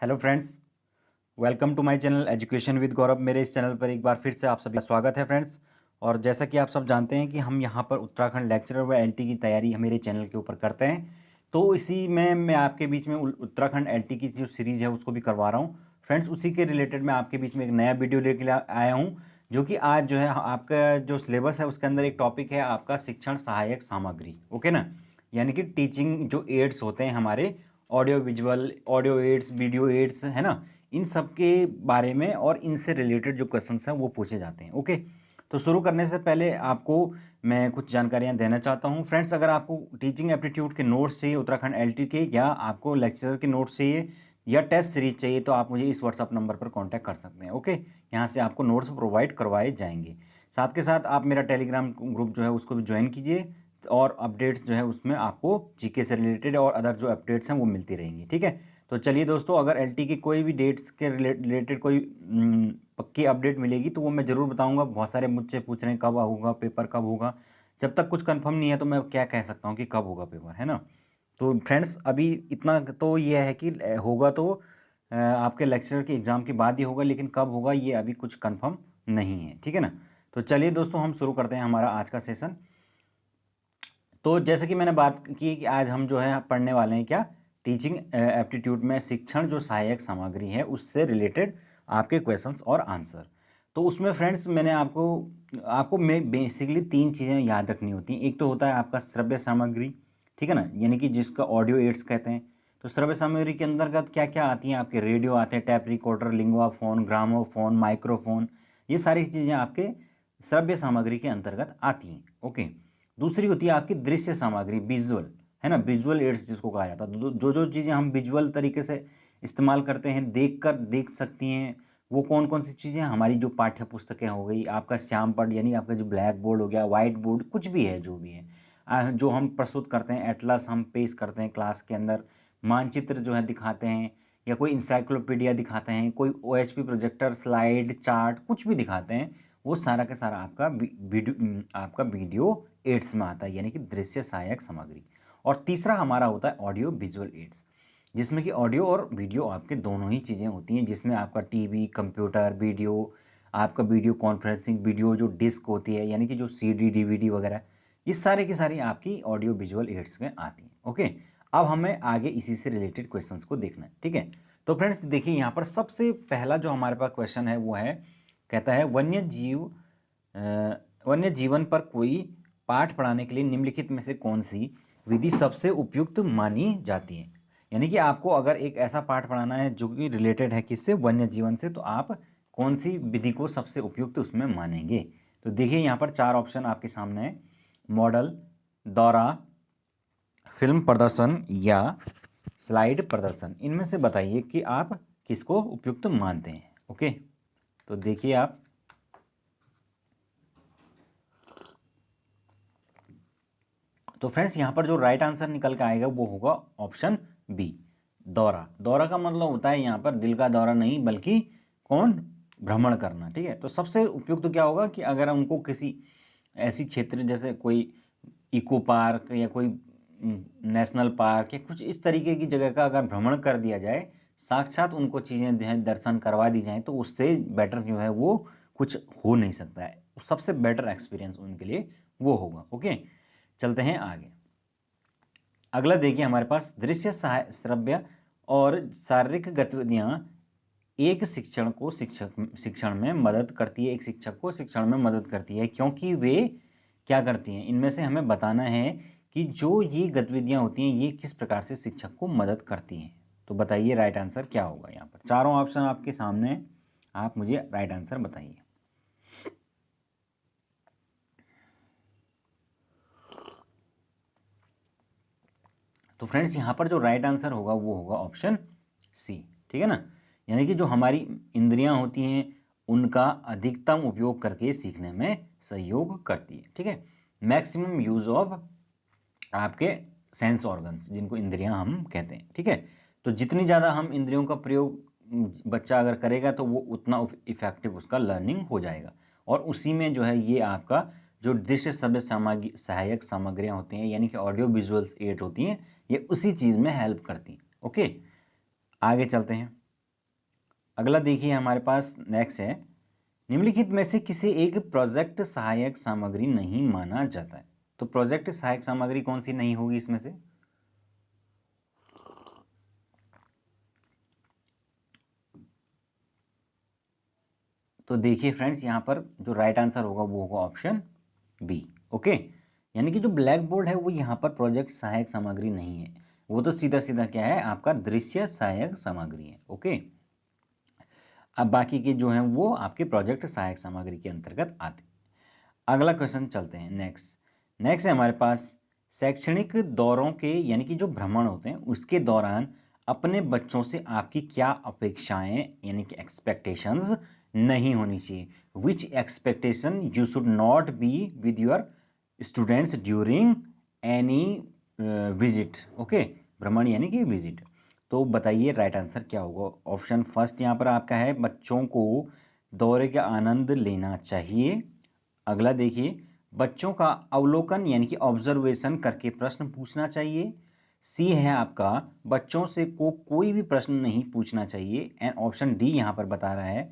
Hello friends, welcome to my channel education with Gaurav. मेरे इस channel पर एक बार फिर से आप सभी का स्वागत है फ्रेंड्स। और जैसा कि आप सब जानते हैं कि हम यहाँ पर उत्तराखंड लेक्चरर व एलटी की तैयारी मेरे चैनल के ऊपर करते हैं। तो इसी में मैं आपके बीच में उत्तराखंड एलटी की जो सीरीज़ है उसको भी करवा रहा हूँ फ्रेंड्स। उसी के रिलेटेड मैं आपके बीच में एक नया वीडियो लेके आया हूँ, जो कि आज जो है आपका जो सिलेबस है उसके अंदर एक टॉपिक है आपका शिक्षण सहायक सामग्री। ओके ना, यानी कि टीचिंग जो एड्स होते हैं हमारे, audio visual, audio aids, video aids, है ना, इन सब के बारे में और इनसे रिलेटेड जो क्वेश्चंस हैं वो पूछे जाते हैं। ओके, तो शुरू करने से पहले आपको मैं कुछ जानकारियां देना चाहता हूं फ्रेंड्स। अगर आपको टीचिंग एप्टीट्यूड के नोट्स चाहिए उत्तराखंड एलटी के, या आपको लेक्चरर के नोट्स चाहिए या टेस्ट सीरीज चाहिए, तो आप मुझे इस व्हाट्सअप नंबर पर कॉन्टैक्ट कर सकते हैं। ओके, यहाँ से आपको नोट्स प्रोवाइड करवाए जाएंगे। साथ के साथ आप मेरा टेलीग्राम ग्रुप जो है उसको भी ज्वाइन कीजिए, और अपडेट्स जो है उसमें आपको जीके से रिलेटेड और अदर जो अपडेट्स हैं वो मिलती रहेंगी। ठीक है, तो चलिए दोस्तों, अगर एलटी की कोई भी डेट्स के रिलेटेड कोई पक्की अपडेट मिलेगी तो वो मैं ज़रूर बताऊंगा। बहुत सारे मुझसे पूछ रहे हैं कब होगा पेपर, कब होगा। जब तक कुछ कंफर्म नहीं है तो मैं क्या कह सकता हूँ कि कब होगा पेपर, है ना। तो फ्रेंड्स अभी इतना तो ये है कि होगा तो आपके लेक्चर के एग्ज़ाम के बाद ही होगा, लेकिन कब होगा ये अभी कुछ कंफर्म नहीं है। ठीक है ना, तो चलिए दोस्तों हम शुरू करते हैं हमारा आज का सेशन। तो जैसे कि मैंने बात की कि आज हम जो है पढ़ने वाले हैं क्या, टीचिंग एप्टीट्यूड में शिक्षण जो सहायक सामग्री है उससे रिलेटेड आपके क्वेश्चंस और आंसर। तो उसमें फ्रेंड्स मैंने आपको आपको मैं बेसिकली तीन चीज़ें याद रखनी होती हैं। एक तो होता है आपका श्रव्य सामग्री, ठीक है ना, यानी कि जिसका ऑडियो एड्स कहते हैं। तो श्रव्य सामग्री के अंतर्गत क्या क्या आती हैं, आपके रेडियो आते हैं, टैप रिकॉर्डर, लिंगुआफोन, ग्रामोफोन, माइक्रोफोन, ये सारी चीज़ें आपके श्रव्य सामग्री के अंतर्गत आती हैं। ओके, दूसरी होती है आपकी दृश्य सामग्री, विजुअल, है ना, विजुअल एड्स जिसको कहा जाता है। जो जो चीज़ें हम विजुअल तरीके से इस्तेमाल करते हैं, देख सकती हैं, वो कौन कौन सी चीज़ें हैं, हमारी जो पाठ्य पुस्तकें हो गई, आपका श्याम पढ़ यानी आपका जो ब्लैक बोर्ड हो गया, वाइट बोर्ड, कुछ भी है जो भी है, जो हम प्रस्तुत करते हैं, एटलस हम पेश करते हैं क्लास के अंदर, मानचित्र जो है दिखाते हैं, या कोई इंसाइक्लोपीडिया दिखाते हैं, कोई ओएचपी प्रोजेक्टर, स्लाइड, चार्ट, कुछ भी दिखाते हैं, वो सारा का सारा आपका वीडियो एड्स में आता है, यानी कि दृश्य सहायक सामग्री। और तीसरा हमारा होता है ऑडियो विजुअल एड्स, जिसमें कि ऑडियो और वीडियो आपके दोनों ही चीज़ें होती हैं, जिसमें आपका टीवी, कंप्यूटर, वीडियो, आपका वीडियो कॉन्फ्रेंसिंग, वीडियो जो डिस्क होती है, यानी कि जो सीडी, डीवीडी वगैरह, ये सारे की सारी आपकी ऑडियो विजुअल एड्स में आती हैं। ओके, अब हमें आगे इसी से रिलेटेड क्वेश्चंस को देखना है। ठीक है, तो फ्रेंड्स देखिए यहाँ पर सबसे पहला जो हमारे पास क्वेश्चन है वो है, कहता है वन्य जीवन पर कोई पाठ पढ़ाने के लिए निम्नलिखित में से कौन सी विधि सबसे उपयुक्त मानी जाती है। यानी कि आपको अगर एक ऐसा पाठ पढ़ाना है जो कि रिलेटेड है किससे, वन्य जीवन से, तो आप कौन सी विधि को सबसे उपयुक्त उसमें मानेंगे। तो देखिए यहाँ पर चार ऑप्शन आपके सामने है, मॉडल, दौरा, फिल्म प्रदर्शन या स्लाइड प्रदर्शन। इनमें से बताइए कि आप किसको उपयुक्त मानते हैं। ओके, तो देखिए आप, तो फ्रेंड्स यहाँ पर जो राइट आंसर निकल के आएगा वो होगा ऑप्शन बी, दौरा। दौरा का मतलब होता है यहाँ पर दिल का दौरा नहीं, बल्कि कौन, भ्रमण करना। ठीक है, तो सबसे उपयुक्त क्या होगा कि अगर उनको किसी ऐसी क्षेत्र जैसे कोई इको पार्क या कोई नेशनल पार्क या कुछ इस तरीके की जगह का अगर भ्रमण कर दिया जाए, साक्षात उनको चीज़ें जो है दर्शन करवा दी जाए, तो उससे बेटर जो है वो कुछ हो नहीं सकता है। सबसे बेटर एक्सपीरियंस उनके लिए वो होगा। ओके, चलते हैं आगे। अगला देखिए हमारे पास, दृश्य श्रव्य और शारीरिक गतिविधियां एक शिक्षण में मदद करती है, एक शिक्षक को शिक्षण में मदद करती है, क्योंकि वे क्या करती हैं, इनमें से हमें बताना है कि जो ये गतिविधियां होती हैं ये किस प्रकार से शिक्षक को मदद करती हैं। तो बताइए राइट आंसर क्या होगा। यहाँ पर चारों ऑप्शन आपके सामने हैं, आप मुझे राइट आंसर बताइए। तो फ्रेंड्स यहाँ पर जो राइट आंसर होगा वो होगा ऑप्शन सी। ठीक है ना, यानी कि जो हमारी इंद्रियां होती हैं उनका अधिकतम उपयोग करके सीखने में सहयोग करती है। ठीक है, मैक्सिमम यूज ऑफ आपके सेंस ऑर्गन्स, जिनको इंद्रियां हम कहते हैं। ठीक है, तो जितनी ज़्यादा हम इंद्रियों का प्रयोग बच्चा अगर करेगा तो वो उतना इफेक्टिव उसका लर्निंग हो जाएगा। और उसी में जो है ये आपका जो दृश्य श्रव्य सहायक सामग्रियाँ होती हैं, यानी कि ऑडियो विजुअल्स एड होती हैं, ये उसी चीज़ में हेल्प करती हैं। ओके, आगे चलते हैं। अगला देखिए हमारे पास नेक्स्ट है, निम्नलिखित में से किसी एक प्रोजेक्ट सहायक सामग्री नहीं माना जाता है। तो प्रोजेक्ट सहायक सामग्री कौन सी नहीं होगी इसमें से? तो देखिए फ्रेंड्स, यहाँ पर जो राइट आंसर होगा वो होगा ऑप्शन बी। ओके, यानी कि जो ब्लैक बोर्ड है वो यहाँ पर प्रोजेक्ट सहायक सामग्री नहीं है, वो तो सीधा सीधा क्या है, आपका दृश्य सहायक सामग्री है। ओके, अब बाकी के जो हैं वो आपके प्रोजेक्ट सहायक सामग्री के अंतर्गत आते हैं। अगला क्वेश्चन चलते हैं, नेक्स्ट है हमारे पास, शैक्षणिक दौरों के यानी कि जो भ्रमण होते हैं उसके दौरान अपने बच्चों से आपकी क्या अपेक्षाएं यानी कि एक्सपेक्टेशंस नहीं होनी चाहिए। Which expectation you should not be with your students during any visit. Okay, भ्रमण यानी कि विजिट। तो बताइए राइट आंसर क्या होगा। ऑप्शन फर्स्ट यहाँ पर आपका है, बच्चों को दौरे का आनंद लेना चाहिए। अगला देखिए, बच्चों का अवलोकन यानी कि ऑब्जर्वेशन करके प्रश्न पूछना चाहिए। सी है आपका, बच्चों से कोई भी प्रश्न नहीं पूछना चाहिए। एंड ऑप्शन डी यहाँ पर बता रहा है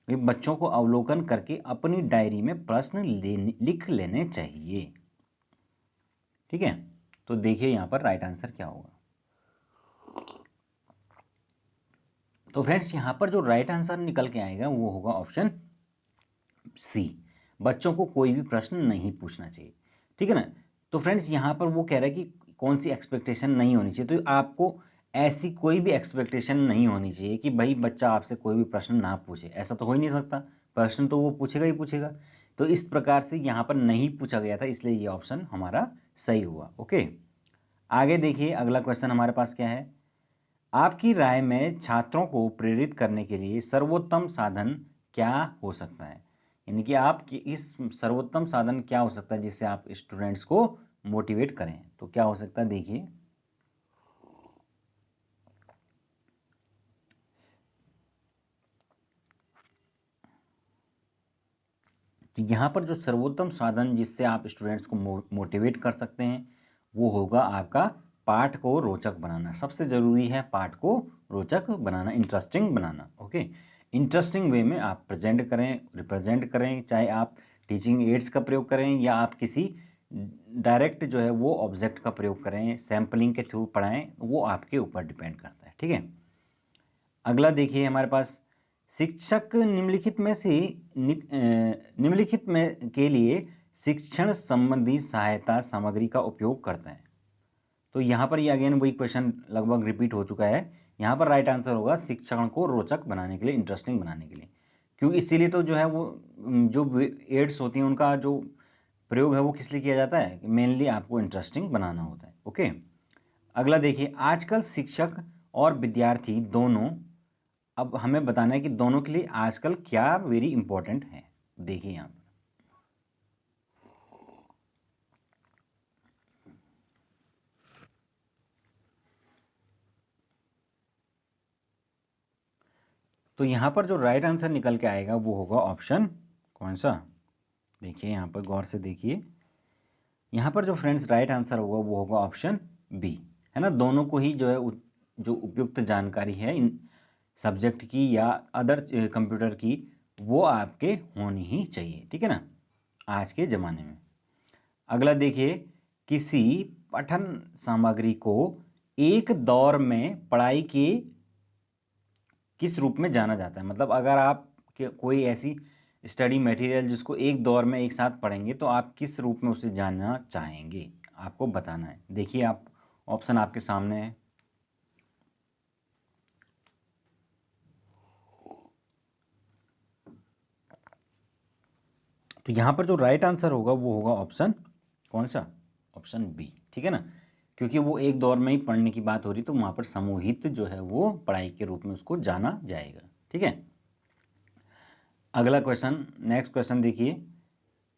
कि बच्चों को अवलोकन करके अपनी डायरी में प्रश्न लिख लेने चाहिए। ठीक है, तो देखिए यहाँ पर राइट आंसर क्या होगा। तो फ्रेंड्स यहाँ पर जो राइट आंसर निकल के आएगा वो होगा ऑप्शन सी, बच्चों को कोई भी प्रश्न नहीं पूछना चाहिए। ठीक है ना। तो फ्रेंड्स यहाँ पर वो कह रहा है कि कौन सी एक्सपेक्टेशन नहीं होनी चाहिए, तो आपको ऐसी कोई भी एक्सपेक्टेशन नहीं होनी चाहिए कि भाई बच्चा आपसे कोई भी प्रश्न ना पूछे, ऐसा तो हो ही नहीं सकता, प्रश्न तो वो पूछेगा ही पूछेगा। तो इस प्रकार से यहाँ पर नहीं पूछा गया था, इसलिए ये ऑप्शन हमारा सही हुआ। ओके, आगे देखिए अगला क्वेश्चन हमारे पास क्या है, आपकी राय में छात्रों को प्रेरित करने के लिए सर्वोत्तम साधन क्या हो सकता है। यानी कि आप इस सर्वोत्तम साधन क्या हो सकता है जिससे आप स्टूडेंट्स को मोटिवेट करें, तो क्या हो सकता है देखिए। तो यहाँ पर जो सर्वोत्तम साधन जिससे आप स्टूडेंट्स को मोटिवेट कर सकते हैं वो होगा आपका पाठ को रोचक बनाना। सबसे ज़रूरी है पाठ को रोचक बनाना, इंटरेस्टिंग बनाना। ओके, इंटरेस्टिंग वे में आप प्रेजेंट करें, रिप्रेजेंट करें, चाहे आप टीचिंग एड्स का प्रयोग करें या आप किसी डायरेक्ट जो है वो ऑब्जेक्ट का प्रयोग करें, सैम्पलिंग के थ्रू पढ़ाएं, वो आपके ऊपर डिपेंड करता है। ठीक है, अगला देखिए हमारे पास, शिक्षक निम्नलिखित में से निम्नलिखित में के लिए शिक्षण संबंधी सहायता सामग्री का उपयोग करते हैं। तो यहाँ पर ये अगेन वही क्वेश्चन लगभग रिपीट हो चुका है। यहाँ पर राइट आंसर होगा शिक्षण को रोचक बनाने के लिए, इंटरेस्टिंग बनाने के लिए, क्योंकि इसीलिए तो जो है वो जो एड्स होती हैं उनका जो प्रयोग है वो किस लिए किया जाता है, मेनली आपको इंटरेस्टिंग बनाना होता है। ओके, अगला देखिए, आजकल शिक्षक और विद्यार्थी दोनों, अब हमें बताना है कि दोनों के लिए आजकल क्या वेरी इंपॉर्टेंट है। देखिए यहाँ पर, तो यहाँ पर जो राइट आंसर निकल के आएगा वो होगा ऑप्शन कौन सा, देखिए यहाँ पर गौर से देखिए। यहाँ पर जो फ्रेंड्स राइट आंसर होगा वो होगा ऑप्शन बी, है ना। दोनों को ही जो है जो उपयुक्त जानकारी है इन सब्जेक्ट की या अदर कंप्यूटर की, वो आपके होनी ही चाहिए। ठीक है ना, आज के ज़माने में। अगला देखिए, किसी पठन सामग्री को एक दौर में पढ़ाई के किस रूप में जाना जाता है। मतलब अगर आप कोई ऐसी स्टडी मटेरियल जिसको एक दौर में एक साथ पढ़ेंगे तो आप किस रूप में उसे जानना चाहेंगे, आपको बताना है। देखिए आप, ऑप्शन आपके सामने है। तो यहाँ पर जो राइट आंसर होगा वो होगा ऑप्शन कौन सा, ऑप्शन बी। ठीक है ना, क्योंकि वो एक दौर में ही पढ़ने की बात हो रही तो वहाँ पर समूहित जो है वो पढ़ाई के रूप में उसको जाना जाएगा। ठीक है, अगला क्वेश्चन, नेक्स्ट क्वेश्चन देखिए,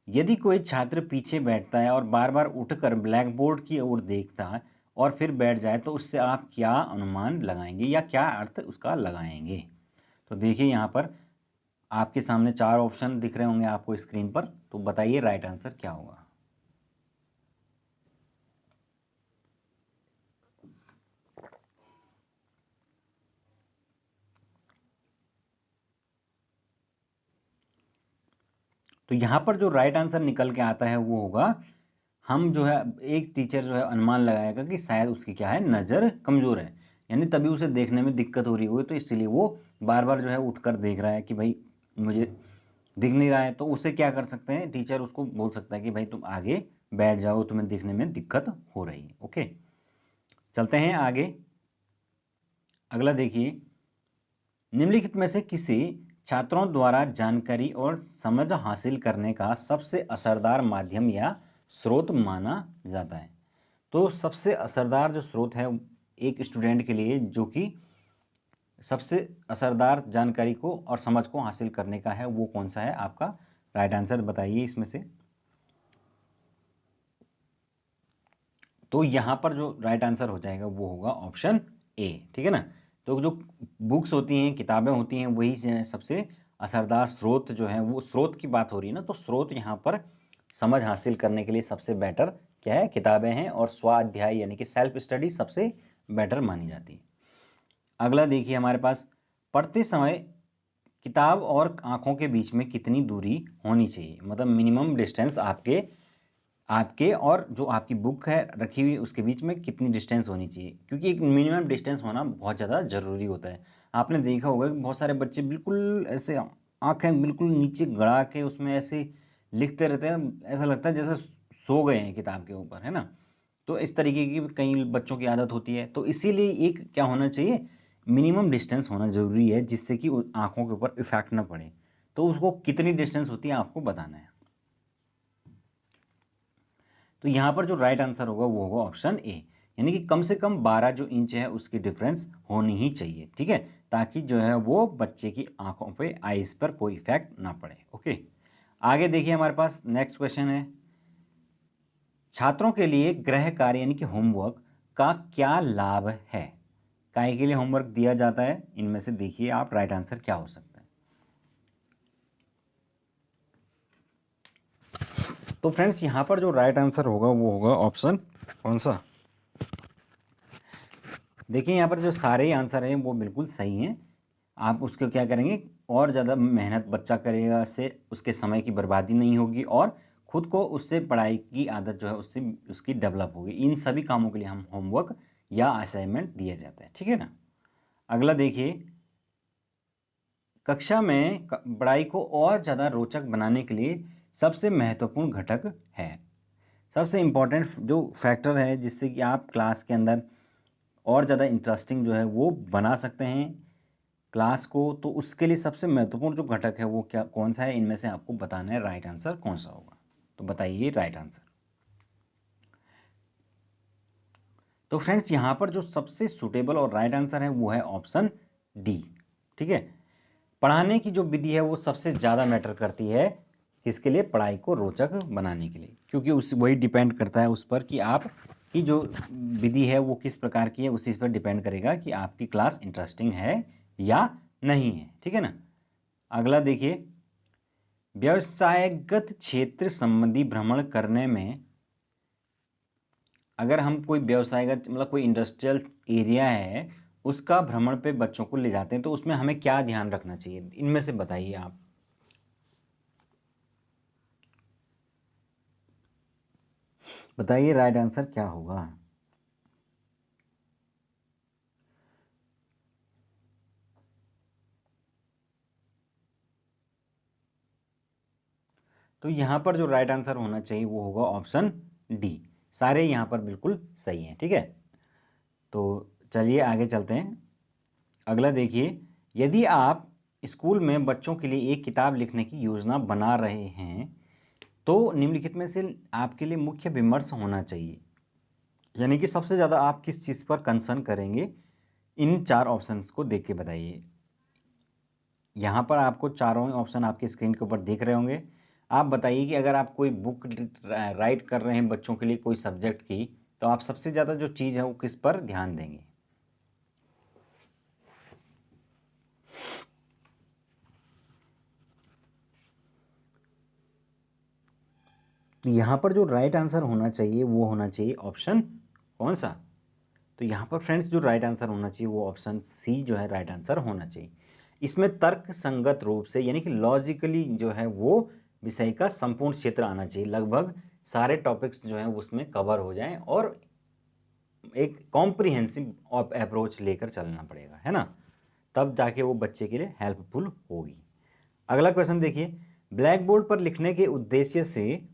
यदि कोई छात्र पीछे बैठता है और बार बार उठकर ब्लैक बोर्ड की ओर देखता है और फिर बैठ जाए तो उससे आप क्या अनुमान लगाएंगे या क्या अर्थ उसका लगाएंगे। तो देखिए यहाँ पर आपके सामने चार ऑप्शन दिख रहे होंगे आपको स्क्रीन पर, तो बताइए राइट आंसर क्या होगा। तो यहाँ पर जो राइट आंसर निकल के आता है वो होगा, हम जो है एक टीचर जो है अनुमान लगाएगा कि शायद उसकी क्या है, नज़र कमज़ोर है, यानी तभी उसे देखने में दिक्कत हो रही होगी, तो इसीलिए वो बार बार जो है उठकर देख रहा है कि भाई मुझे दिख नहीं रहा है। तो उसे क्या कर सकते हैं, टीचर उसको बोल सकता है कि भाई तुम आगे बैठ जाओ, तुम्हें दिखने में दिक्कत हो रही है। ओके, चलते हैं आगे। अगला देखिए, निम्नलिखित में से किसी छात्रों द्वारा जानकारी और समझ हासिल करने का सबसे असरदार माध्यम या स्रोत माना जाता है। तो सबसे असरदार जो स्रोत है एक स्टूडेंट के लिए, जो कि सबसे असरदार जानकारी को और समझ को हासिल करने का है, वो कौन सा है आपका राइट आंसर, बताइए इसमें से। तो यहाँ पर जो राइट आंसर हो जाएगा वो होगा ऑप्शन ए, ठीक है ना। तो जो बुक्स होती हैं, किताबें होती हैं, वही सबसे असरदार स्रोत जो है, वो स्रोत की बात हो रही है ना, तो स्रोत यहाँ पर समझ हासिल करने के लिए सबसे बेटर क्या है, किताबें हैं, और स्वाध्याय यानी कि सेल्फ स्टडी सबसे बेटर मानी जाती है। अगला देखिए हमारे पास, पढ़ते समय किताब और आँखों के बीच में कितनी दूरी होनी चाहिए, मतलब मिनिमम डिस्टेंस आपके और जो आपकी बुक है रखी हुई उसके बीच में कितनी डिस्टेंस होनी चाहिए, क्योंकि एक मिनिमम डिस्टेंस होना बहुत ज़्यादा ज़रूरी होता है। आपने देखा होगा कि बहुत सारे बच्चे बिल्कुल ऐसे आँखें बिल्कुल नीचे गड़ा के उसमें ऐसे लिखते रहते हैं, ऐसा लगता है जैसे सो गए हैं किताब के ऊपर, है ना। तो इस तरीके की कई बच्चों की आदत होती है, तो इसीलिए एक क्या होना चाहिए, मिनिमम डिस्टेंस होना ज़रूरी है, जिससे कि आँखों के ऊपर इफेक्ट ना पड़े। तो उसको कितनी डिस्टेंस होती है आपको बताना है। तो यहाँ पर जो राइट आंसर होगा वो होगा ऑप्शन ए, यानी कि कम से कम 12 जो इंच है उसकी डिफरेंस होनी ही चाहिए, ठीक है, ताकि जो है वो बच्चे की आंखों पे, आइज पर कोई इफेक्ट ना पड़े। ओके, आगे देखिए हमारे पास नेक्स्ट क्वेश्चन है, छात्रों के लिए गृह कार्य यानी कि होमवर्क का क्या लाभ है, काहे के लिए होमवर्क दिया जाता है, इनमें से देखिए आप राइट आंसर क्या हो सकता है। तो फ्रेंड्स यहाँ पर जो राइट आंसर होगा वो होगा ऑप्शन कौन सा, देखिए यहाँ पर जो सारे आंसर हैं वो बिल्कुल सही हैं। आप उसको क्या करेंगे, और ज़्यादा मेहनत बच्चा करेगा, उससे उसके समय की बर्बादी नहीं होगी, और खुद को उससे पढ़ाई की आदत जो है उससे उसकी डेवलप होगी। इन सभी कामों के लिए हम होमवर्क या असाइनमेंट दिए जाते हैं, ठीक है ना। अगला देखिए, कक्षा में पढ़ाई को और ज़्यादा रोचक बनाने के लिए सबसे महत्वपूर्ण घटक है, सबसे इम्पॉर्टेंट जो फैक्टर है जिससे कि आप क्लास के अंदर और ज़्यादा इंटरेस्टिंग जो है वो बना सकते हैं क्लास को, तो उसके लिए सबसे महत्वपूर्ण जो घटक है वो क्या कौन सा है, इनमें से आपको बताना है राइट आंसर कौन सा होगा। तो बताइए राइट आंसर। तो फ्रेंड्स यहाँ पर जो सबसे सुटेबल और राइट आंसर है वो है ऑप्शन डी, ठीक है। पढ़ाने की जो विधि है वो सबसे ज़्यादा मैटर करती है किसके लिए, पढ़ाई को रोचक बनाने के लिए, क्योंकि उस वही डिपेंड करता है उस पर कि आप की जो विधि है वो किस प्रकार की है, उसी पर डिपेंड करेगा कि आपकी क्लास इंटरेस्टिंग है या नहीं है, ठीक है ना। अगला देखिए, व्यवसायगत क्षेत्र संबंधी भ्रमण करने में, अगर हम कोई व्यवसायगत मतलब कोई इंडस्ट्रियल एरिया है उसका भ्रमण पे बच्चों को ले जाते हैं, तो उसमें हमें क्या ध्यान रखना चाहिए, इनमें से बताइए आप। बताइए राइट आंसर क्या होगा। तो यहाँ पर जो राइट आंसर होना चाहिए वो होगा ऑप्शन डी, सारे यहाँ पर बिल्कुल सही हैं, ठीक है। तो चलिए आगे चलते हैं। अगला देखिए, यदि आप स्कूल में बच्चों के लिए एक किताब लिखने की योजना बना रहे हैं तो निम्नलिखित में से आपके लिए मुख्य विमर्श होना चाहिए, यानी कि सबसे ज़्यादा आप किस चीज़ पर कंसर्न करेंगे, इन चार ऑप्शंस को देख के बताइए। यहाँ पर आपको चारों ऑप्शन आपके स्क्रीन के ऊपर दिख रहे होंगे। आप बताइए कि अगर आप कोई बुक राइट कर रहे हैं बच्चों के लिए कोई सब्जेक्ट की, तो आप सबसे ज़्यादा जो चीज़ है वो किस पर ध्यान देंगे। तो यहाँ पर जो राइट आंसर होना चाहिए वो होना चाहिए ऑप्शन कौन सा, तो यहाँ पर फ्रेंड्स जो राइट आंसर होना चाहिए वो ऑप्शन सी जो है राइट आंसर होना चाहिए। इसमें तर्क संगत रूप से यानी कि लॉजिकली जो है वो विषय का संपूर्ण क्षेत्र आना चाहिए, लगभग सारे टॉपिक्स जो हैं उसमें कवर हो जाएं और एक कॉम्प्रिहेंसिव अप्रोच लेकर चलना पड़ेगा, है ना, तब जाके वो बच्चे के लिए हेल्पफुल होगी। अगला क्वेश्चन देखिए, ब्लैक बोर्ड पर लिखने के उद्देश्य से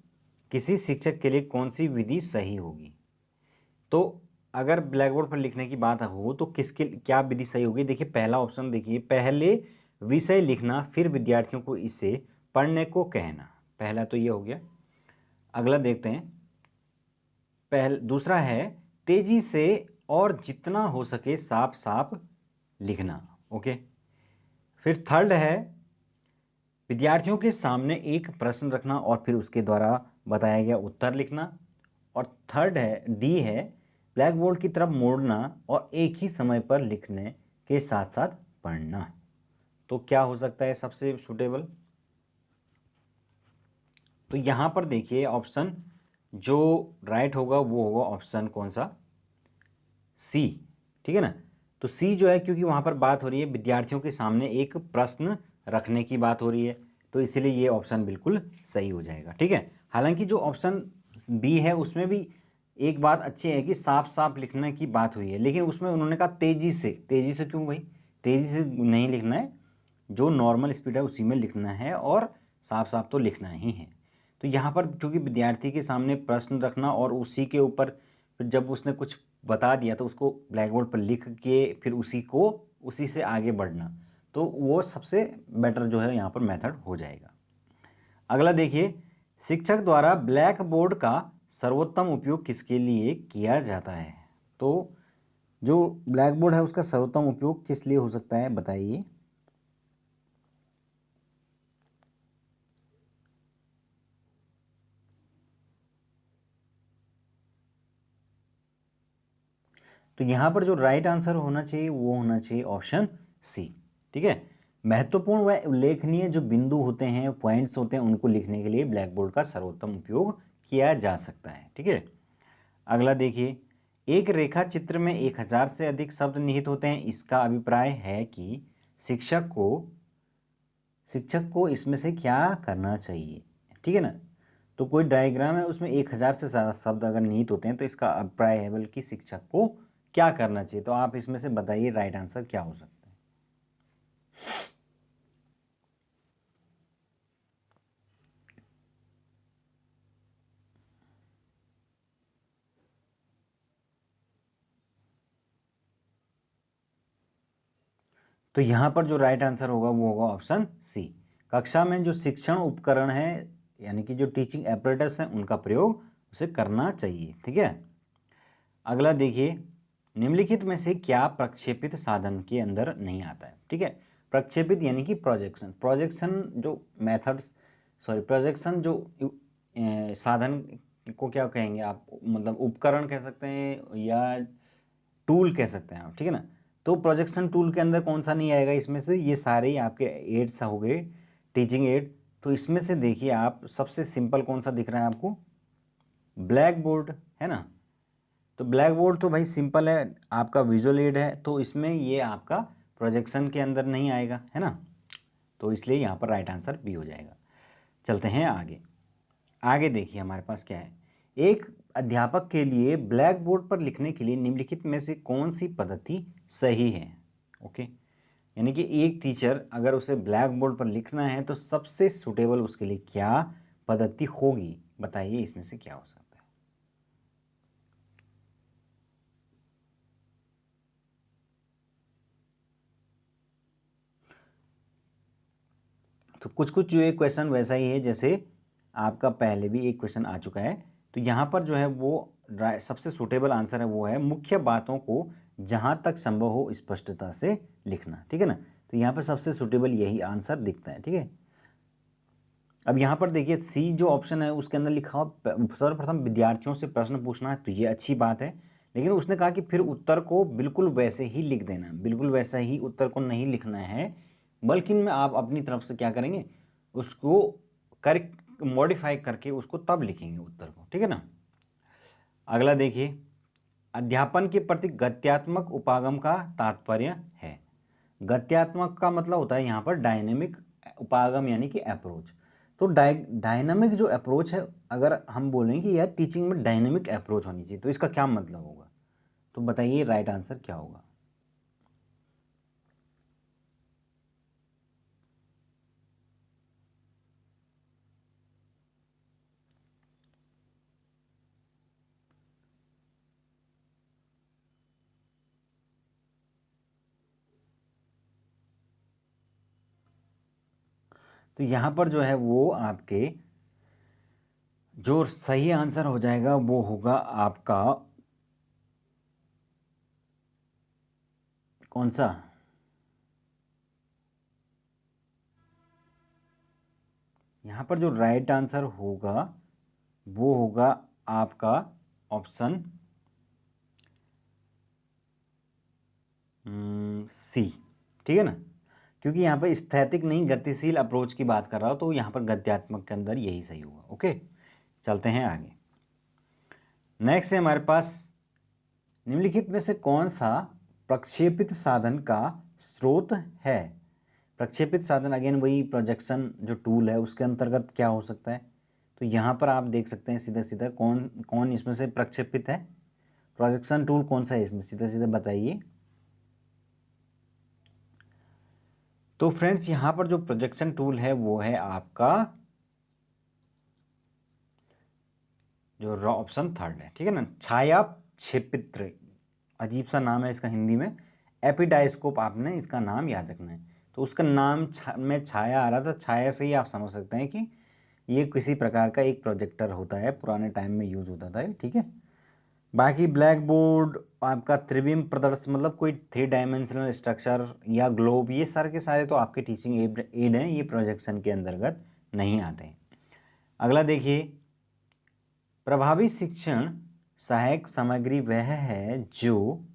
किसी शिक्षक के लिए कौन सी विधि सही होगी? तो अगर ब्लैक बोर्ड पर लिखने की बात हो तो किसके क्या विधि सही होगी? देखिए पहला ऑप्शन देखिए, पहले विषय लिखना फिर विद्यार्थियों को इसे पढ़ने को कहना, पहला तो ये हो गया। अगला देखते हैं, दूसरा है तेजी से और जितना हो सके साफ साफ लिखना। ओके, फिर थर्ड है विद्यार्थियों के सामने एक प्रश्न रखना और फिर उसके द्वारा बताया गया उत्तर लिखना। और थर्ड है डी है ब्लैक बोर्ड की तरफ मोड़ना और एक ही समय पर लिखने के साथ साथ पढ़ना। तो क्या हो सकता है सबसे सुटेबल? तो यहाँ पर देखिए ऑप्शन जो राइट होगा वो होगा ऑप्शन कौन सा? सी, ठीक है ना। तो सी जो है, क्योंकि वहाँ पर बात हो रही है विद्यार्थियों के सामने एक प्रश्न रखने की बात हो रही है, तो इसलिए ये ऑप्शन बिल्कुल सही हो जाएगा, ठीक है। हालांकि जो ऑप्शन बी है उसमें भी एक बात अच्छी है कि साफ साफ लिखने की बात हुई है, लेकिन उसमें उन्होंने कहा तेज़ी से। तेज़ी से क्यों भाई? तेज़ी से नहीं लिखना है, जो नॉर्मल स्पीड है उसी में लिखना है और साफ साफ तो लिखना ही है। तो यहाँ पर चूँकि विद्यार्थी के सामने प्रश्न रखना और उसी के ऊपर फिर जब उसने कुछ बता दिया तो उसको ब्लैक बोर्ड पर लिख के फिर उसी से आगे बढ़ना, तो वो सबसे बेटर जो है यहाँ पर मेथड हो जाएगा। अगला देखिए, शिक्षक द्वारा ब्लैक बोर्ड का सर्वोत्तम उपयोग किसके लिए किया जाता है? तो जो ब्लैक बोर्ड है उसका सर्वोत्तम उपयोग किस लिए हो सकता है, बताइए। तो यहाँ पर जो राइट आंसर होना चाहिए वो होना चाहिए ऑप्शन सी, ठीक है। महत्वपूर्ण व उल्लेखनीय जो बिंदु होते हैं, पॉइंट्स होते हैं, उनको लिखने के लिए ब्लैक बोर्ड का सर्वोत्तम उपयोग किया जा सकता है, ठीक है। अगला देखिए, एक रेखा चित्र में 1000 से अधिक शब्द निहित होते हैं, इसका अभिप्राय है कि शिक्षक को इसमें से क्या करना चाहिए, ठीक है ना। तो कोई डायग्राम है उसमें 1000 से ज़्यादा शब्द अगर निहित होते हैं तो इसका अभिप्राय है बल्कि शिक्षक को क्या करना चाहिए। तो आप इसमें से बताइए राइट आंसर क्या हो सकता है। तो यहाँ पर जो राइट आंसर होगा वो होगा ऑप्शन सी। कक्षा में जो शिक्षण उपकरण है यानी कि जो टीचिंग एपरेटस है उनका प्रयोग उसे करना चाहिए, ठीक है। अगला देखिए, निम्नलिखित में से क्या प्रक्षेपित साधन के अंदर नहीं आता है, ठीक है। प्रक्षेपित यानी कि प्रोजेक्शन, जो मेथड्स प्रोजेक्शन जो साधन को क्या कहेंगे आप, मतलब उपकरण कह सकते हैं या टूल कह सकते हैं आप, ठीक है ना। तो प्रोजेक्शन टूल के अंदर कौन सा नहीं आएगा इसमें से? ये सारे ही आपके एड्स हो गए, टीचिंग एड। तो इसमें से देखिए आप सबसे सिंपल कौन सा दिख रहा है आपको? ब्लैक बोर्ड, है ना। तो ब्लैक बोर्ड तो भाई सिंपल है, आपका विजुअल एड है, तो इसमें ये आपका प्रोजेक्शन के अंदर नहीं आएगा, है ना। तो इसलिए यहाँ पर राइट आंसर बी हो जाएगा। चलते हैं आगे। आगे देखिए हमारे पास क्या है, एक अध्यापक के लिए ब्लैक बोर्ड पर लिखने के लिए निम्नलिखित में से कौन सी पद्धति सही है? ओके, यानी कि एक टीचर अगर उसे ब्लैक बोर्ड पर लिखना है तो सबसे सुटेबल उसके लिए क्या पद्धति होगी, बताइए इसमें से क्या हो सकता है। तो कुछ कुछ जो है क्वेश्चन वैसा ही है जैसे आपका पहले भी एक क्वेश्चन आ चुका है। तो यहाँ पर जो है वो सबसे सूटेबल आंसर है वो है मुख्य बातों को जहाँ तक संभव हो स्पष्टता से लिखना, ठीक है ना। तो यहाँ पर सबसे सूटेबल यही आंसर दिखता है, ठीक है। अब यहाँ पर देखिए सी जो ऑप्शन है उसके अंदर लिखा हो सर्वप्रथम विद्यार्थियों से प्रश्न पूछना है, तो ये अच्छी बात है, लेकिन उसने कहा कि फिर उत्तर को बिल्कुल वैसे ही लिख देना, बिल्कुल वैसा ही उत्तर को नहीं लिखना है, बल्कि में आप अपनी तरफ से क्या करेंगे, उसको कर मॉडिफाई करके उसको तब लिखेंगे उत्तर को, ठीक है ना। अगला देखिए, अध्यापन के प्रति गत्यात्मक उपागम का तात्पर्य है। गत्यात्मक का मतलब होता है यहाँ पर डायनेमिक उपागम यानी कि अप्रोच। तो डायनामिक जो अप्रोच है, अगर हम बोलें कि यार टीचिंग में डायनामिक अप्रोच होनी चाहिए, तो इसका क्या मतलब होगा? तो बताइए राइट आंसर क्या होगा? तो यहाँ पर जो है वो आपके जो सही आंसर हो जाएगा वो होगा आपका कौन सा? यहाँ पर जो राइट आंसर होगा वो होगा आपका ऑप्शन सी। ठीक है ना? क्योंकि यहाँ पर स्थैतिक नहीं गतिशील अप्रोच की बात कर रहा हूँ, तो यहाँ पर गद्यात्मक के अंदर यही सही होगा। ओके, चलते हैं आगे। नेक्स्ट है हमारे पास, निम्नलिखित में से कौन सा प्रक्षेपित साधन का स्रोत है? प्रक्षेपित साधन अगेन वही प्रोजेक्शन जो टूल है उसके अंतर्गत क्या हो सकता है? तो यहाँ पर आप देख सकते हैं सीधा सीधा कौन कौन इसमें से प्रक्षेपित है। प्रोजेक्शन टूल कौन सा है इसमें, सीधा सीधा बताइए। तो फ्रेंड्स यहाँ पर जो प्रोजेक्शन टूल है वो है आपका जो ऑप्शन थर्ड है। ठीक है ना? छाया क्षेपित्र, अजीब सा नाम है इसका हिंदी में, एपिडाइस्कोप आपने इसका नाम याद रखना है। तो उसका नाम में छाया आ रहा था, छाया से ही आप समझ सकते हैं कि ये किसी प्रकार का एक प्रोजेक्टर होता है, पुराने टाइम में यूज होता था। ठीक है, बाकी ब्लैक बोर्ड आपका त्रिविम प्रदर्शन मतलब कोई 3 डायमेंशनल स्ट्रक्चर या ग्लोब, ये सारे के सारे तो आपके टीचिंग एड हैं, ये प्रोजेक्शन के अंतर्गत नहीं आते हैं। अगला देखिए, प्रभावी शिक्षण सहायक सामग्री वह है जो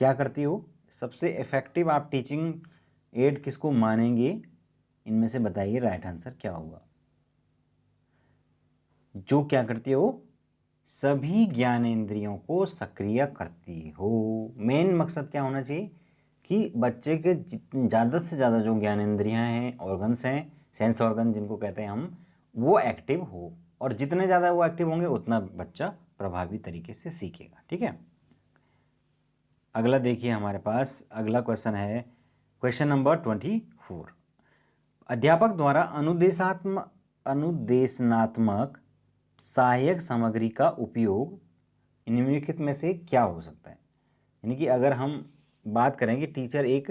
क्या करती हो? सबसे इफेक्टिव आप टीचिंग एड किसको मानेंगे? इनमें से बताइए राइट आंसर क्या होगा? जो क्या करती हो? सभी ज्ञानेंद्रियों को सक्रिय करती हो। मेन मकसद क्या होना चाहिए कि बच्चे के ज़्यादा से ज़्यादा जो ज्ञानेंद्रियां हैं, ऑर्गन्स हैं, सेंस ऑर्गन जिनको कहते हैं हम, वो एक्टिव हो, और जितने ज़्यादा वो एक्टिव होंगे उतना बच्चा प्रभावी तरीके से सीखेगा। ठीक है, अगला देखिए हमारे पास अगला क्वेश्चन है क्वेश्चन नंबर 24। अध्यापक द्वारा अनुदेशनात्मक सहायक सामग्री का उपयोग निम्नलिखित में से क्या हो सकता है? यानी कि अगर हम बात करें कि टीचर एक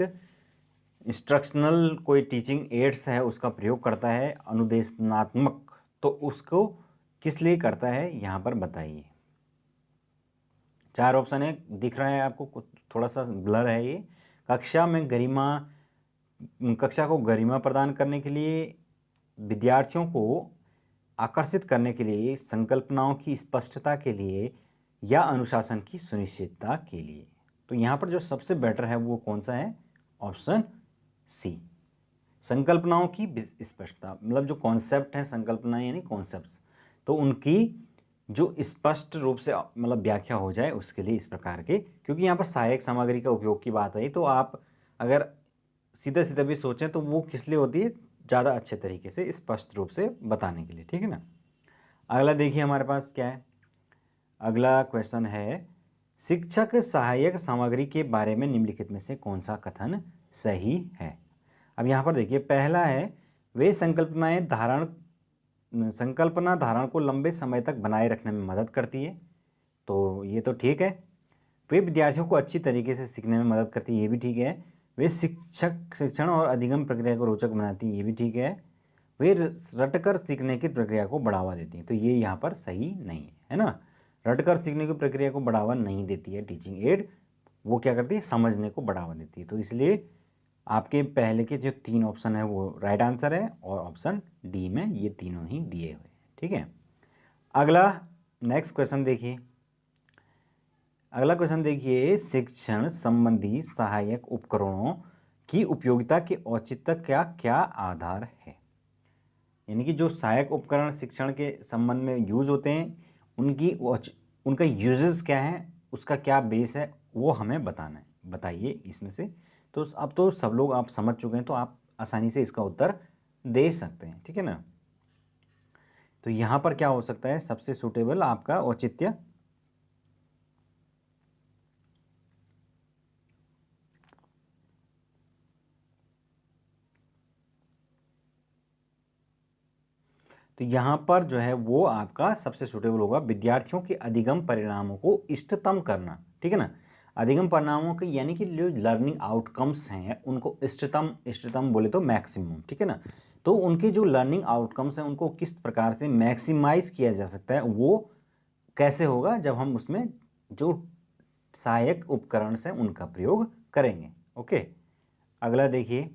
इंस्ट्रक्शनल कोई टीचिंग एड्स है उसका प्रयोग करता है अनुदेशनात्मक, तो उसको किस लिए करता है यहाँ पर बताइए। 4 ऑप्शन है, दिख रहा है आपको, थोड़ा सा ब्लर है ये। कक्षा को गरिमा प्रदान करने के लिए, विद्यार्थियों को आकर्षित करने के लिए, संकल्पनाओं की स्पष्टता के लिए, या अनुशासन की सुनिश्चितता के लिए। तो यहाँ पर जो सबसे बेटर है वो कौन सा है? ऑप्शन सी, संकल्पनाओं की स्पष्टता, मतलब जो कॉन्सेप्ट है, संकल्पनाएं यानी कॉन्सेप्ट्स, तो उनकी जो स्पष्ट रूप से मतलब व्याख्या हो जाए उसके लिए इस प्रकार के, क्योंकि यहाँ पर सहायक सामग्री का उपयोग की बात आई, तो आप अगर सीधे सीधे भी सोचें तो वो किस लिए होती है? ज़्यादा अच्छे तरीके से स्पष्ट रूप से बताने के लिए। ठीक है ना? अगला देखिए हमारे पास क्या है, अगला क्वेश्चन है, शिक्षक सहायक सामग्री के बारे में निम्नलिखित में से कौन सा कथन सही है? अब यहाँ पर देखिए, पहला है, वे संकल्पना धारण को लंबे समय तक बनाए रखने में मदद करती है, तो ये तो ठीक है। वे विद्यार्थियों को अच्छी तरीके से सीखने में मदद करती है, ये भी ठीक है। वे शिक्षण और अधिगम प्रक्रिया को रोचक बनाती है, ये भी ठीक है। वे रटकर सीखने की प्रक्रिया को बढ़ावा देती हैं, तो ये यहाँ पर सही नहीं है ना? रटकर सीखने की प्रक्रिया को बढ़ावा नहीं देती है टीचिंग एड, वो क्या करती है? समझने को बढ़ावा देती है। तो इसलिए आपके पहले के जो 3 ऑप्शन है वो राइट आंसर है, और ऑप्शन डी में ये तीनों ही दिए हुए हैं। ठीक है, अगला नेक्स्ट क्वेश्चन देखिए। अगला क्वेश्चन देखिए, शिक्षण संबंधी सहायक उपकरणों की उपयोगिता के औचित्य का क्या आधार है? यानी कि जो सहायक उपकरण शिक्षण के संबंध में यूज होते हैं, उनका यूजेस क्या है, उसका क्या बेस है, वो हमें बताना है। बताइए इसमें से। तो अब तो सब लोग आप समझ चुके हैं, तो आप आसानी से इसका उत्तर दे सकते हैं। ठीक है ना? तो यहाँ पर क्या हो सकता है सबसे सूटेबल आपका औचित्य? तो यहाँ पर जो है वो आपका सबसे सूटेबल होगा विद्यार्थियों के अधिगम परिणामों को इष्टतम करना, ठीक है ना। अधिगम परिणामों के यानी कि जो लर्निंग आउटकम्स हैं उनको इष्टतम बोले तो मैक्सिमम, ठीक है ना। तो उनके जो लर्निंग आउटकम्स हैं उनको किस प्रकार से मैक्सिमाइज किया जा सकता है, वो कैसे होगा, जब हम उसमें जो सहायक उपकरण हैं उनका प्रयोग करेंगे। ओके, अगला देखिए,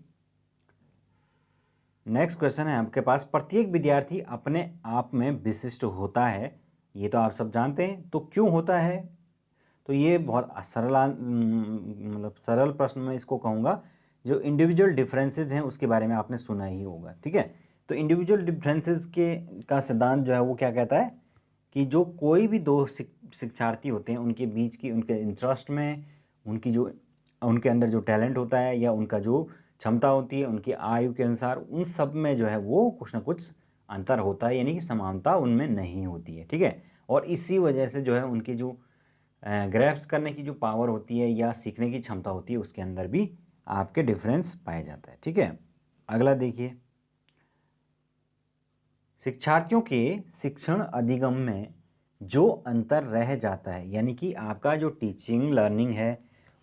नेक्स्ट क्वेश्चन है आपके पास, प्रत्येक विद्यार्थी अपने आप में विशिष्ट होता है, ये तो आप सब जानते हैं, तो क्यों होता है? तो ये बहुत मतलब सरल प्रश्न में इसको कहूँगा, जो इंडिविजुअल डिफरेंसेस हैं उसके बारे में आपने सुना ही होगा, ठीक है। तो इंडिविजुअल डिफरेंसेस के का सिद्धांत जो है वो क्या कहता है कि जो कोई भी दो शिक्षार्थी होते हैं उनके बीच की, उनके इंटरेस्ट में, उनकी जो उनके अंदर जो टैलेंट होता है या उनका जो क्षमता होती है, उनकी आयु के अनुसार उन सब में जो है वो कुछ ना कुछ अंतर होता है, यानी कि समानता उनमें नहीं होती है, ठीक है। और इसी वजह से जो है उनकी जो ग्रैप्स करने की जो पावर होती है या सीखने की क्षमता होती है उसके अंदर भी आपके डिफरेंस पाया जाता है, ठीक है। अगला देखिए, शिक्षार्थियों के शिक्षण अधिगम में जो अंतर रह जाता है, यानी कि आपका जो टीचिंग लर्निंग है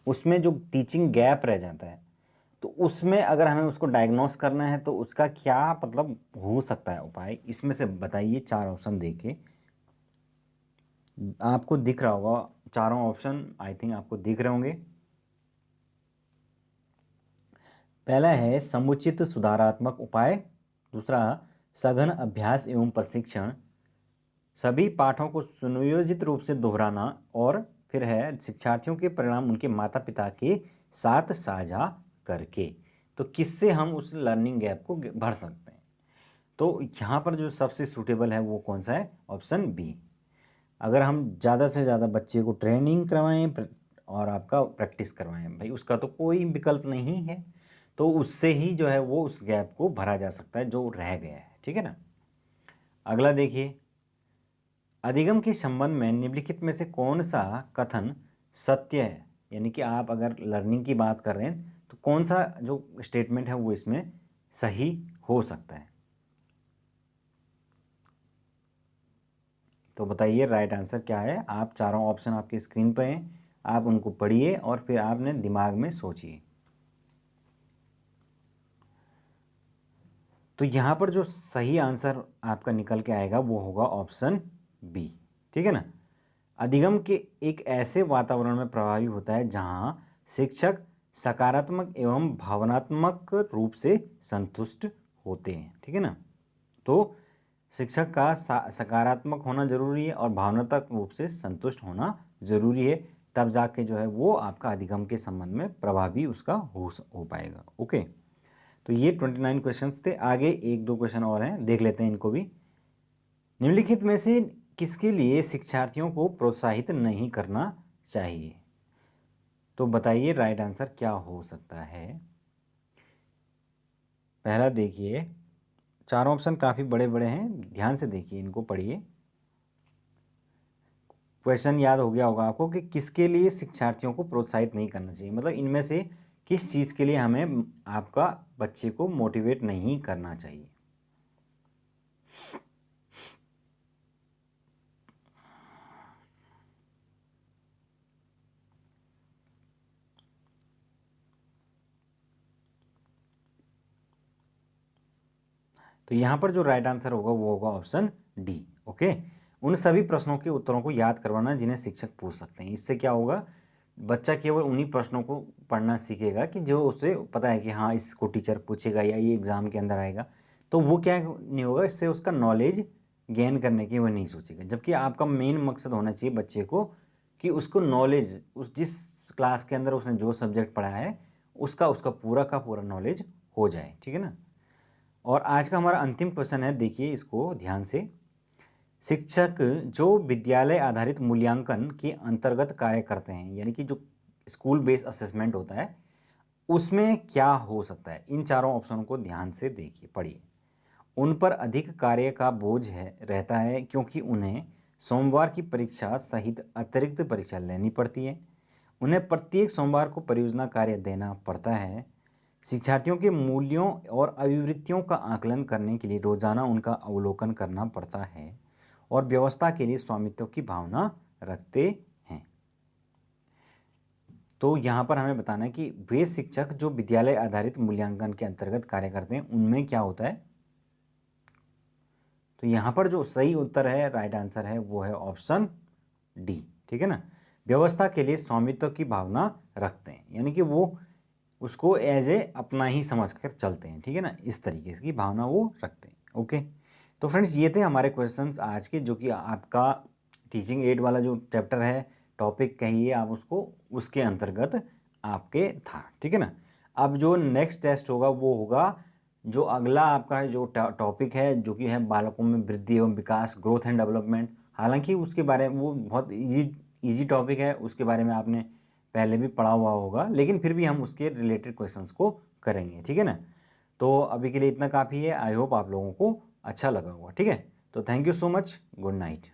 उसमें जो टीचिंग गैप रह जाता है, तो उसमें अगर हमें उसको डायग्नोस करना है तो उसका क्या मतलब हो सकता है उपाय, इसमें से बताइए। 4 ऑप्शन देके आपको दिख रहा होगा, चारों ऑप्शन आई थिंक आपको दिख रहे होंगे। पहला है समुचित सुधारात्मक उपाय, दूसरा सघन अभ्यास एवं प्रशिक्षण, सभी पाठों को सुनियोजित रूप से दोहराना, और फिर है शिक्षार्थियों के परिणाम उनके माता पिता के साथ साझा करके। तो किससे हम उस लर्निंग गैप को भर सकते हैं? तो यहाँ पर जो सबसे सूटेबल है वो कौन सा है? Option B. अगर हम ज़्यादा से ज़्यादा बच्चे को ट्रेनिंग करवाएं और आपका प्रैक्टिस करवाएं, भाई उसका तो कोई विकल्प नहीं है, तो उससे ही जो है वो उस गैप को भरा जा सकता है जो रह गया है, ठीक है ना। अगला देखिए, अधिगम के संबंध में निम्नलिखित में से कौन सा कथन सत्य है, यानी कि आप अगर लर्निंग की बात कर रहे हैं तो कौन सा जो स्टेटमेंट है वो इसमें सही हो सकता है? तो बताइए राइट आंसर क्या है। आप चारों ऑप्शन आपकी स्क्रीन पर हैं, आप उनको पढ़िए और फिर आपने दिमाग में सोचिए। तो यहाँ पर जो सही आंसर आपका निकल के आएगा वो होगा ऑप्शन बी, ठीक है ना। अधिगम के एक ऐसे वातावरण में प्रभावी होता है जहाँ शिक्षक सकारात्मक एवं भावनात्मक रूप से संतुष्ट होते हैं, ठीक है ना। तो शिक्षक का सकारात्मक होना जरूरी है और भावनात्मक रूप से संतुष्ट होना जरूरी है, तब जाके जो है वो आपका अधिगम के संबंध में प्रभावी उसका हो पाएगा। ओके, तो ये 29 क्वेश्चंस थे। आगे एक दो क्वेश्चन और हैं, देख लेते हैं इनको भी। निम्नलिखित में से किसके लिए शिक्षार्थियों को प्रोत्साहित नहीं करना चाहिए? तो बताइए राइट आंसर क्या हो सकता है। पहला देखिए, चारों ऑप्शन काफ़ी बड़े बड़े हैं, ध्यान से देखिए, इनको पढ़िए। क्वेश्चन याद हो गया होगा आपको कि किसके लिए शिक्षार्थियों को प्रोत्साहित नहीं करना चाहिए, मतलब इनमें से किस चीज़ के लिए हमें आपका बच्चे को मोटिवेट नहीं करना चाहिए। तो यहाँ पर जो राइट आंसर होगा वो होगा ऑप्शन डी। ओके, उन सभी प्रश्नों के उत्तरों को याद करवाना जिन्हें शिक्षक पूछ सकते हैं। इससे क्या होगा, बच्चा केवल उन्हीं प्रश्नों को पढ़ना सीखेगा कि जो उसे पता है कि हाँ इसको टीचर पूछेगा या ये एग्ज़ाम के अंदर आएगा, तो वो क्या नहीं होगा, इससे उसका नॉलेज गेन करने की वो नहीं सोचेगा। जबकि आपका मेन मकसद होना चाहिए बच्चे को कि उसको नॉलेज, उस जिस क्लास के अंदर उसने जो सब्जेक्ट पढ़ा है उसका उसका पूरा का पूरा नॉलेज हो जाए, ठीक है ना। और आज का हमारा अंतिम क्वेश्चन है, देखिए इसको ध्यान से। शिक्षक जो विद्यालय आधारित मूल्यांकन के अंतर्गत कार्य करते हैं, यानी कि जो स्कूल बेस्ड असेसमेंट होता है, उसमें क्या हो सकता है? इन चारों ऑप्शनों को ध्यान से देखिए, पढ़िए। उन पर अधिक कार्य का बोझ रहता है क्योंकि उन्हें सोमवार की परीक्षा सहित अतिरिक्त परीक्षा लेनी पड़ती है। उन्हें प्रत्येक सोमवार को परियोजना कार्य देना पड़ता है। शिक्षार्थियों के मूल्यों और अभिवृत्तियों का आकलन करने के लिए रोजाना उनका अवलोकन करना पड़ता है और व्यवस्था के लिए स्वामित्व की भावना रखते हैं। तो यहाँ पर हमें बताना है कि वे शिक्षक जो विद्यालय आधारित मूल्यांकन के अंतर्गत कार्य करते हैं उनमें क्या होता है। तो यहाँ पर जो सही उत्तर है, राइट आंसर है, वो है ऑप्शन डी। ठीक है ना, व्यवस्था के लिए स्वामित्व की भावना रखते हैं, यानी कि वो उसको एज ए अपना ही समझ कर चलते हैं। ठीक है ना, इस तरीके की भावना वो रखते हैं। ओके, तो फ्रेंड्स ये थे हमारे क्वेश्चंस आज के, जो कि आपका टीचिंग एड वाला जो चैप्टर है, टॉपिक कहिए आप उसको, उसके अंतर्गत आपके था। ठीक है ना, अब जो नेक्स्ट टेस्ट होगा वो होगा जो अगला आपका जो टॉपिक है, जो कि है बालकों में वृद्धि एवं विकास, ग्रोथ एंड डेवलपमेंट। हालांकि उसके बारे में वो बहुत इजी टॉपिक है, उसके बारे में आपने पहले भी पढ़ा हुआ होगा, लेकिन फिर भी हम उसके रिलेटेड क्वेश्चंस को करेंगे। ठीक है ना, तो अभी के लिए इतना काफ़ी है। आई होप आप लोगों को अच्छा लगा होगा। ठीक है, तो thank you so much, good night.